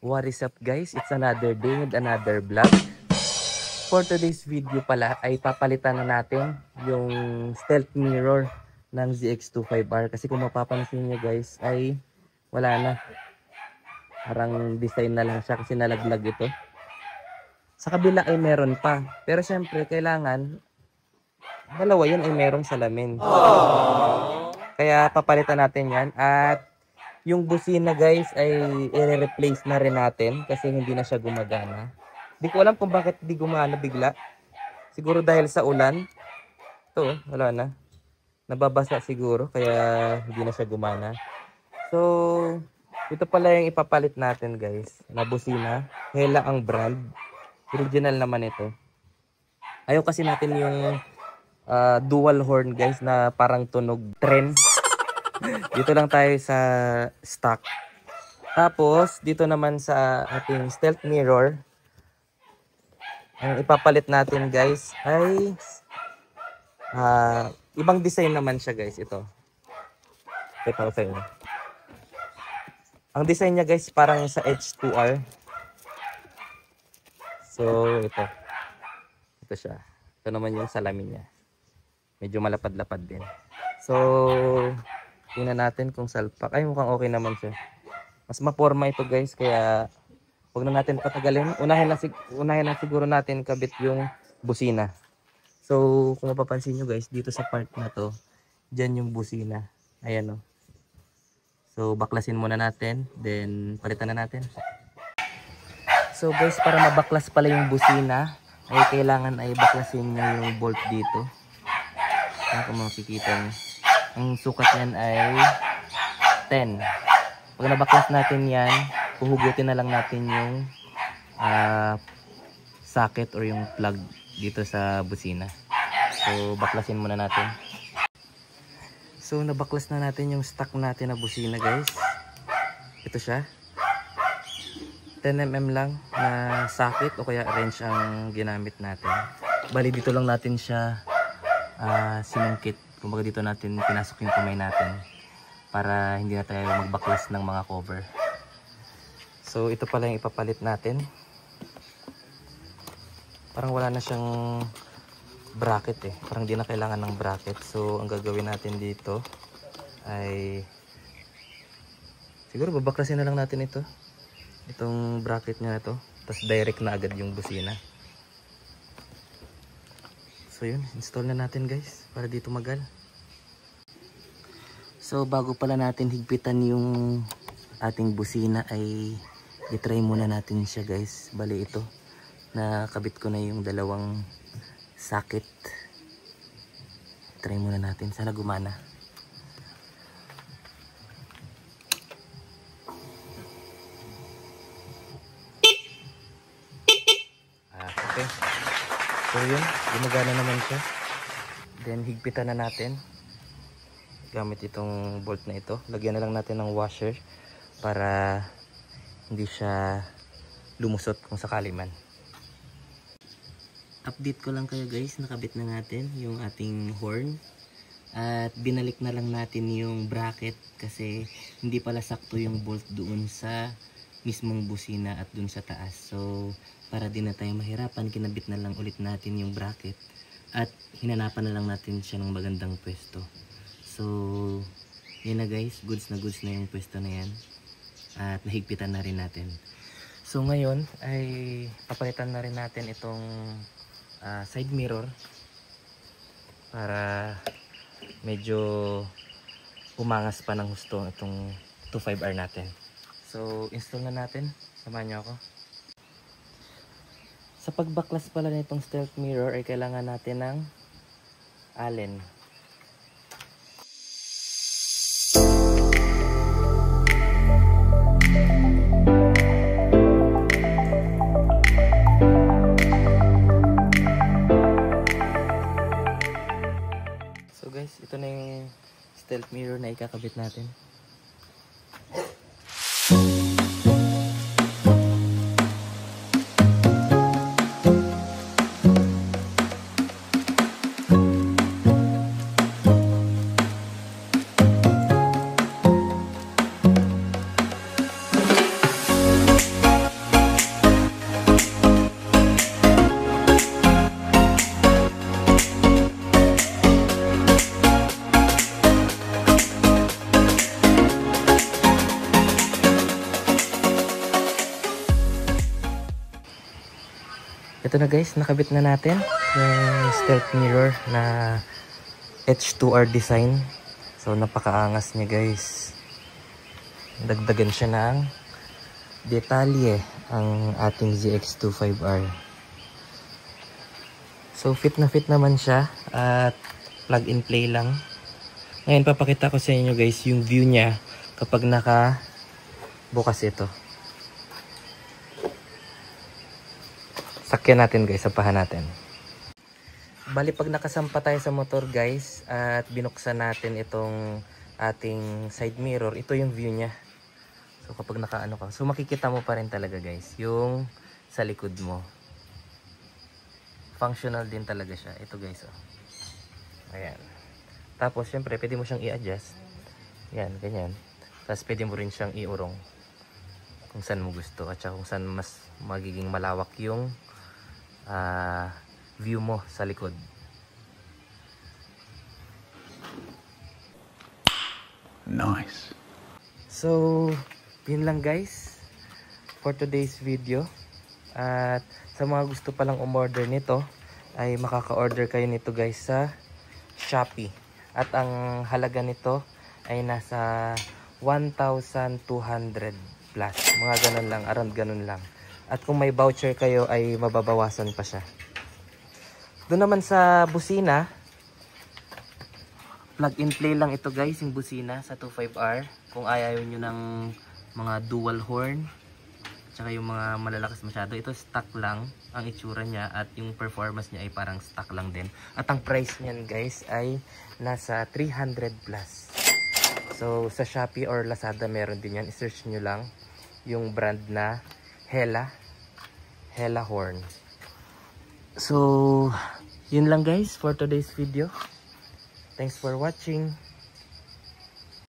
What is up guys? It's another day and another vlog. For today's video pala ay papalitan na natin yung stealth mirror ng ZX25R. Kasi kung mapapansin nyo guys ay wala na. Parang design na lang siya kasi nalaglag ito. Sa kabila ay meron pa. Pero syempre kailangan dalawa yun ay merong salamin. Kaya papalitan natin yan. At yung busina guys ay i-replace na rin natin kasi hindi na siya gumagana. Hindi ko alam kung bakit hindi gumana bigla. Siguro dahil sa ulan. Ito, wala na. Nababasa siguro kaya hindi na siya gumana. So, ito pala yung ipapalit natin guys. Na busina. Hella ang brand. Original naman ito. Ayaw kasi natin yung dual horn guys na parang tunog trend. Dito lang tayo sa stock. Tapos, dito naman sa ating stealth mirror, ang ipapalit natin guys ay ibang design naman siya guys. Ito. Ito ko sa inyo. Ang design niya guys parang sa H2R. So, ito. Ito siya. Ito naman yung salamin niya. Medyo malapad-lapad din. So, tingnan natin kung salpak. Ay, mukhang okay naman siya. Mas maporma ito guys. Kaya, huwag na natin patagalin. Unahin na siguro natin kabit yung busina. So, kung mapapansin nyo guys, dito sa part na to, dyan yung busina. Ayan o. So, baklasin muna natin. Then, palitan na natin. So guys, para mabaklas pala yung busina, ay kailangan ay baklasin nyo yung bolt dito. Kung makikita nyo. Ang sukat yan ay 10. Pag nabaklas natin yan, puhugutin na lang natin yung socket or yung plug dito sa busina. So, baklasin muna natin. So, nabaklas na natin yung stock natin na busina guys. Ito siya. 10mm lang na socket o kaya wrench ang ginamit natin. Bali, dito lang natin siya sinungkit. Kumbaga dito natin pinasok yung kamay natin para hindi na tayo magbaklas ng mga cover. So ito pala yung ipapalit natin. Parang wala na siyang bracket eh. Parang hindi na kailangan ng bracket. So ang gagawin natin dito ay siguro babaklasin na lang natin ito. Itong bracket niya na to. Tapos direct na agad yung busina. So yun, install na natin guys para dito tumagal. So bago pala natin higpitan yung ating busina ay i-try muna natin siya guys. Bali ito, nakabit ko na yung dalawang socket. Try muna natin, sana gumana. Okay. So yun, gumagana naman siya. Then higpitan na natin gamit itong bolt na ito. Lagyan na lang natin ng washer para hindi siya lumusot kung sakali man. Update ko lang kayo guys, nakabit na natin yung ating horn. At binalik na lang natin yung bracket kasi hindi pala sakto yung bolt doon sa mismong busina at doon sa taas. So para din na tayo mahirapan, kinabit na lang ulit natin yung bracket at hinanapan na lang natin siya ng magandang pwesto. So yun na guys, goods na yung pwesto na yan at nahigpitan na rin natin. So ngayon ay papalitan na rin natin itong side mirror para medyo umangas pa ng husto itong 25R natin. So install na natin, samahan nyo ako. Sa pagbaklas pala nitong stealth mirror ay kailangan natin ng Allen. So guys, ito na yung stealth mirror na ikakabit natin. ito na guys, nakabit na natin yung stealth mirror na H2R design. So napakaangas niya guys. Dagdagan siya ng detalye ang ating ZX25R. So fit naman siya at plug and play lang. Ngayon papakita ko sa inyo guys yung view niya kapag naka bukas ito. Sakyan natin guys, sapahan natin. Bali pag nakasampa tayo sa motor guys at binuksan natin itong ating side mirror, ito yung view niya. So kapag nakaano ka, so makikita mo pa rin talaga guys yung sa likod mo. Functional din talaga siya. Ito guys, oh. Ayan. Tapos syempre pwede mo siyang i-adjust. Yan, ganyan. Tapos pwede mo rin siyang iurong kung saan mo gusto at saka kung saan mas magiging malawak yung view mo sa likod. Nice. So yun lang guys for today's video. At sa mga gusto palang umorder nito ay makaka-order kayo nito guys sa Shopee. At ang halaga nito ay nasa 1,200 plus. Mga ganun lang, around ganun lang. At kung may voucher kayo ay mababawasan pa siya. Doon naman sa busina, plug and play lang ito guys, yung busina sa 25R. Kung ayaw nyo ng mga dual horn, tsaka yung mga malalakas masyado, ito stock lang ang itsura niya at yung performance niya ay parang stock lang din. At ang price niyan guys ay nasa 300 plus. So sa Shopee or Lazada meron din yan. I-search nyo lang yung brand na Hella horn. So yun lang guys for today's video. Thanks for watching.